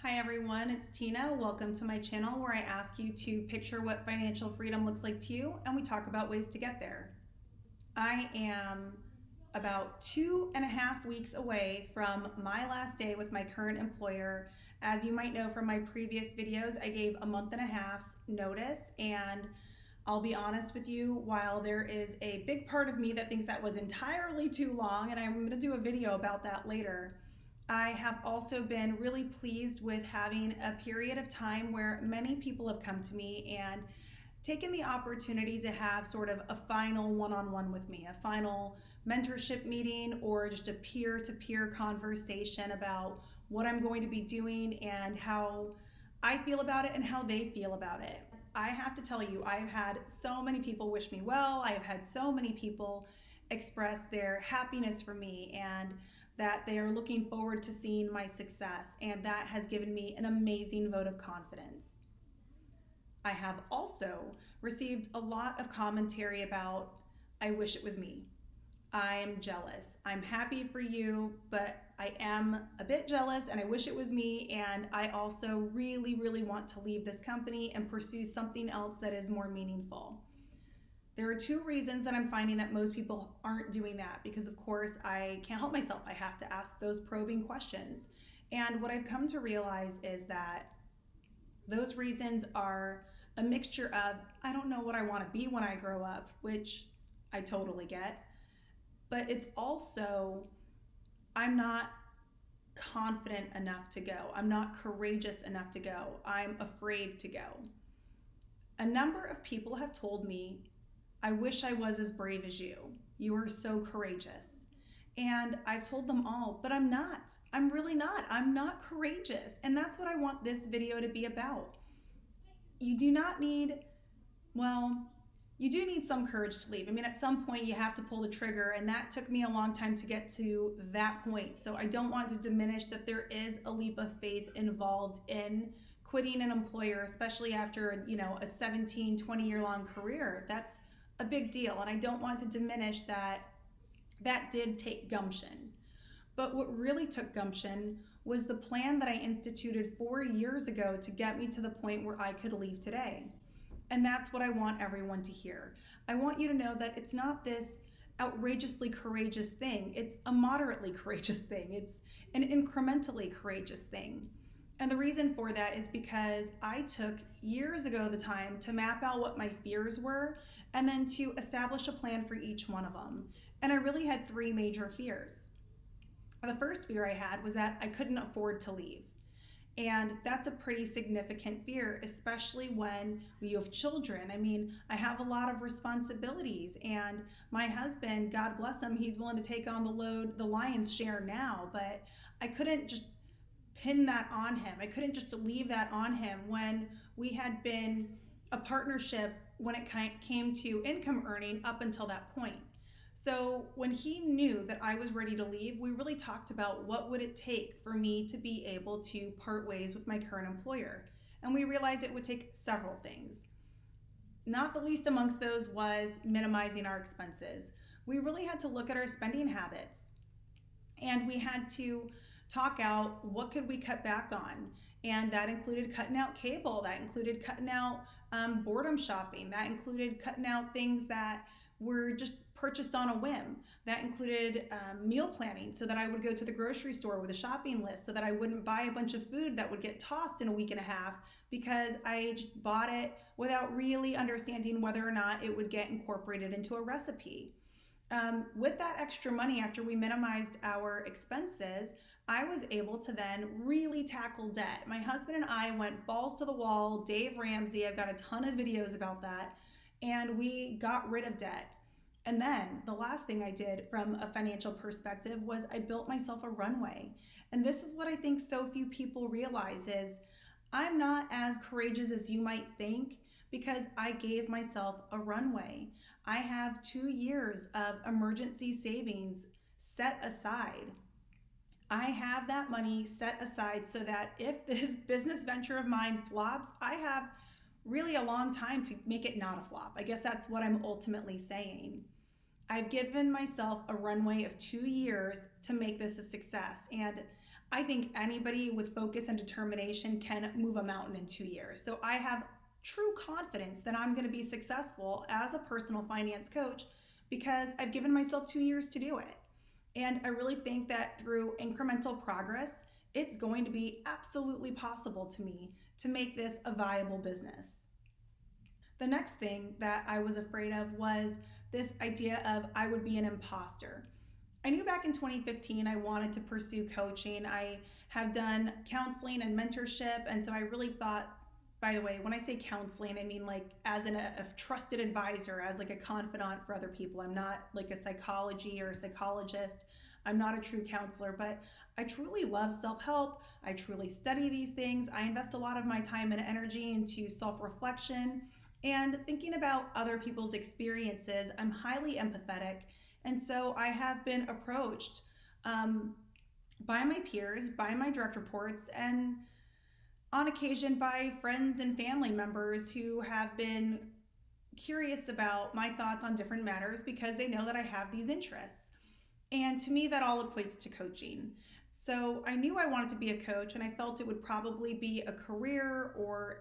Hi everyone, it's Tina. Welcome to my channel where I ask you to picture what financial freedom looks like to you and we talk about ways to get there. I am about 2.5 weeks away from my last day with my current employer. As you might know from my previous videos, I gave a month and a half's notice, and I'll be honest with you, while there is a big part of me that thinks that was entirely too long, and I'm going to do a video about that later, I have also been really pleased with having a period of time where many people have come to me and taken the opportunity to have sort of a final one-on-one with me, a final mentorship meeting, or just a peer-to-peer conversation about what I'm going to be doing and how I feel about it and how they feel about it. I have to tell you, I've had so many people wish me well. I have had so many people express their happiness for me and that they are looking forward to seeing my success, and that has given me an amazing vote of confidence. I have also received a lot of commentary about, I wish it was me. I'm jealous. I'm happy for you, but I am a bit jealous and I wish it was me, and I also really want to leave this company and pursue something else that is more meaningful. There are two reasons that I'm finding that most people aren't doing that, because of course I can't help myself. I have to ask those probing questions. And what I've come to realize is that those reasons are a mixture of, I don't know what I want to be when I grow up, which I totally get, but it's also, I'm not confident enough to go. I'm not courageous enough to go. I'm afraid to go. A number of people have told me, I wish I was as brave as you. You are so courageous. And I've told them all, but I'm not. I'm really not. I'm not courageous. And that's what I want this video to be about. You do not need, well, you do need some courage to leave. I mean, at some point you have to pull the trigger, and that took me a long time to get to that point. So I don't want to diminish that there is a leap of faith involved in quitting an employer, especially after, a 17, 20-year long career. That's a big deal, and I don't want to diminish that did take gumption. But what really took gumption was the plan that I instituted 4 years ago to get me to the point where I could leave today. And that's what I want everyone to hear. I want you to know that it's not this outrageously courageous thing. It's a moderately courageous thing. It's an incrementally courageous thing. And the reason for that is because I took years ago the time to map out what my fears were and then to establish a plan for each one of them. And I really had three major fears. The first fear I had was that I couldn't afford to leave. And that's a pretty significant fear, especially when you have children. I mean, I have a lot of responsibilities, and my husband, God bless him, he's willing to take on the load, the lion's share now, but I couldn't just pin that on him. I couldn't just leave that on him when we had been a partnership when it came to income earning up until that point. So when he knew that I was ready to leave, we really talked about what would it take for me to be able to part ways with my current employer. And we realized it would take several things. Not the least amongst those was minimizing our expenses. We really had to look at our spending habits, and we had to talk out what could we cut back on. And that included cutting out cable, that included cutting out boredom shopping, that included cutting out things that were just purchased on a whim. That included meal planning, so that I would go to the grocery store with a shopping list so that I wouldn't buy a bunch of food that would get tossed in a week and a half because I just bought it without really understanding whether or not it would get incorporated into a recipe. With that extra money, after we minimized our expenses, I was able to then really tackle debt. My husband and I went balls to the wall, Dave Ramsey, I've got a ton of videos about that, and we got rid of debt. And then the last thing I did from a financial perspective was I built myself a runway. And this is what I think so few people realize is I'm not as courageous as you might think because I gave myself a runway. I have 2 years of emergency savings set aside. I have that money set aside so that if this business venture of mine flops, I have really a long time to make it not a flop. I guess that's what I'm ultimately saying. I've given myself a runway of 2 years to make this a success. And I think anybody with focus and determination can move a mountain in 2 years. So I have true confidence that I'm going to be successful as a personal finance coach because I've given myself 2 years to do it. And I really think that through incremental progress, it's going to be absolutely possible to me to make this a viable business. The next thing that I was afraid of was this idea of I would be an imposter. I knew back in 2015 I wanted to pursue coaching. I have done counseling and mentorship, and so I really thought, by the way, when I say counseling, I mean like as a trusted advisor, as like a confidant for other people. I'm not like a psychology or a psychologist. I'm not a true counselor, but I truly love self-help. I truly study these things. I invest a lot of my time and energy into self-reflection and thinking about other people's experiences. I'm highly empathetic. And so I have been approached by my peers, by my direct reports, and on occasion by friends and family members who have been curious about my thoughts on different matters because they know that I have these interests. And to me, that all equates to coaching. So I knew I wanted to be a coach, and I felt it would probably be a career or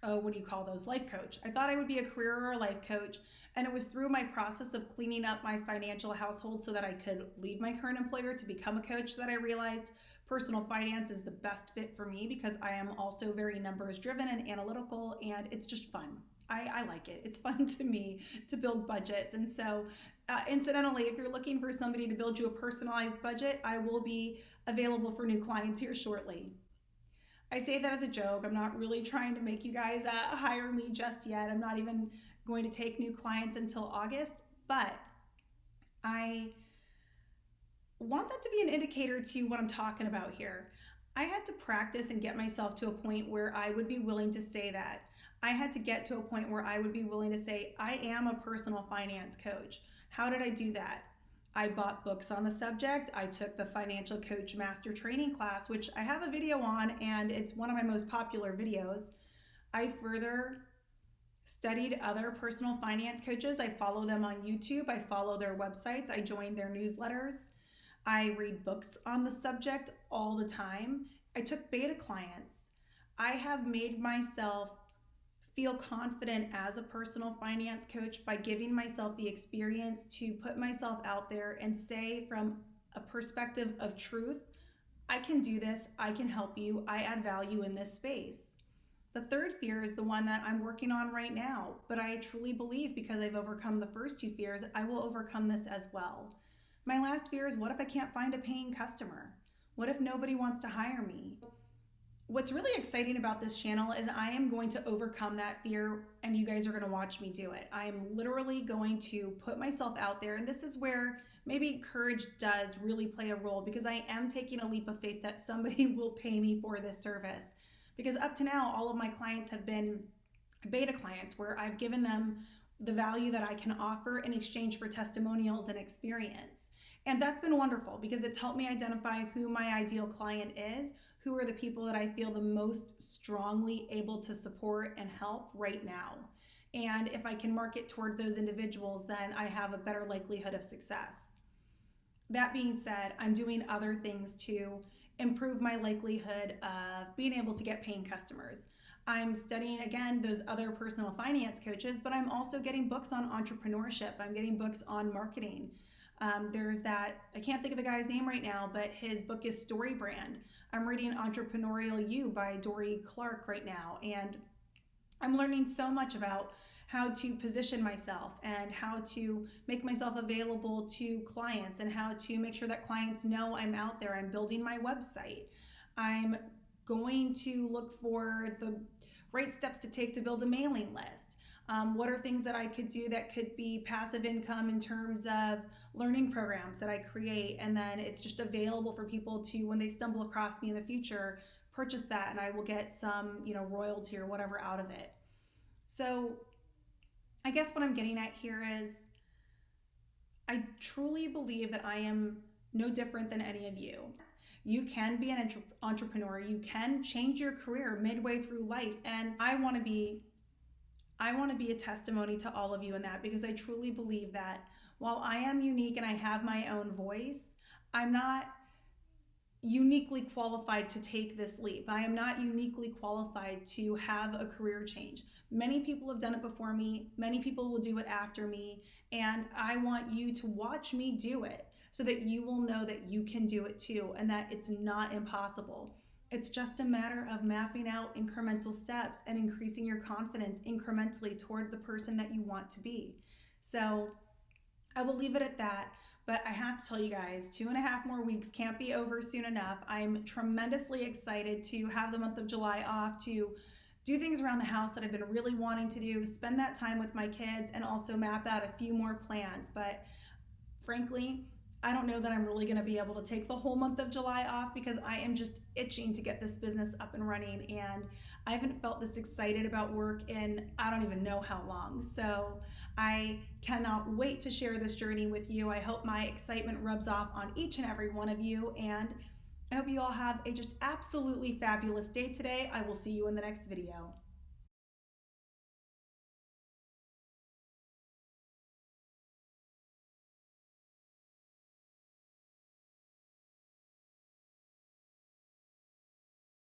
what do you call those, life coach. I thought I would be a career or a life coach, and it was through my process of cleaning up my financial household so that I could leave my current employer to become a coach that I realized personal finance is the best fit for me because I am also very numbers driven and analytical, and it's just fun. I like it. It's fun to me to build budgets. And so, incidentally, if you're looking for somebody to build you a personalized budget, I will be available for new clients here shortly. I say that as a joke. I'm not really trying to make you guys hire me just yet. I'm not even going to take new clients until August, but I want that to be an indicator to what I'm talking about here. I had to practice and get myself to a point where I would be willing to say that. I had to get to a point where I would be willing to say, I am a personal finance coach. How did I do that? I bought books on the subject. I took the Financial Coach Master Training class, which I have a video on, and it's one of my most popular videos. I further studied other personal finance coaches. I follow them on YouTube. I follow their websites. I join their newsletters. I read books on the subject all the time. I took beta clients. I have made myself feel confident as a personal finance coach by giving myself the experience to put myself out there and say from a perspective of truth, I can do this, I can help you, I add value in this space. The third fear is the one that I'm working on right now, but I truly believe because I've overcome the first two fears, I will overcome this as well. My last fear is, what if I can't find a paying customer? What if nobody wants to hire me? What's really exciting about this channel is I am going to overcome that fear, and you guys are going to watch me do it. I am literally going to put myself out there, and this is where maybe courage does really play a role, because I am taking a leap of faith that somebody will pay me for this service. Because up to now, all of my clients have been beta clients where I've given them the value that I can offer in exchange for testimonials and experience. And that's been wonderful because it's helped me identify who my ideal client is, who are the people that I feel the most strongly able to support and help right now. And if I can market toward those individuals, then I have a better likelihood of success. That being said, I'm doing other things to improve my likelihood of being able to get paying customers. I'm studying, again, those other personal finance coaches, but I'm also getting books on entrepreneurship. I'm getting books on marketing. There's that, I can't think of the guy's name right now, but his book is Story Brand. I'm reading Entrepreneurial You by Dory Clark right now, and I'm learning so much about how to position myself and how to make myself available to clients and how to make sure that clients know I'm out there. I'm building my website. I'm going to look for the right steps to take to build a mailing list. What are things that I could do that could be passive income in terms of learning programs that I create, and then it's just available for people to, when they stumble across me in the future, purchase that, and I will get some, royalty or whatever out of it. So I guess what I'm getting at here is I truly believe that I am no different than any of you. You can be an entrepreneur. You can change your career midway through life, and I want to be a testimony to all of you in that, because I truly believe that while I am unique and I have my own voice, I'm not uniquely qualified to take this leap. I am not uniquely qualified to have a career change. Many people have done it before me, many people will do it after me, and I want you to watch me do it so that you will know that you can do it too and that it's not impossible. It's just a matter of mapping out incremental steps and increasing your confidence incrementally toward the person that you want to be. So I will leave it at that. But I have to tell you guys, 2.5 more weeks can't be over soon enough. I'm tremendously excited to have the month of July off to do things around the house that I've been really wanting to do, spend that time with my kids, and also map out a few more plans. But frankly, I don't know that I'm really going to be able to take the whole month of July off because I am just itching to get this business up and running, and I haven't felt this excited about work in I don't even know how long. So I cannot wait to share this journey with you. I hope my excitement rubs off on each and every one of you, and I hope you all have a just absolutely fabulous day today. I will see you in the next video.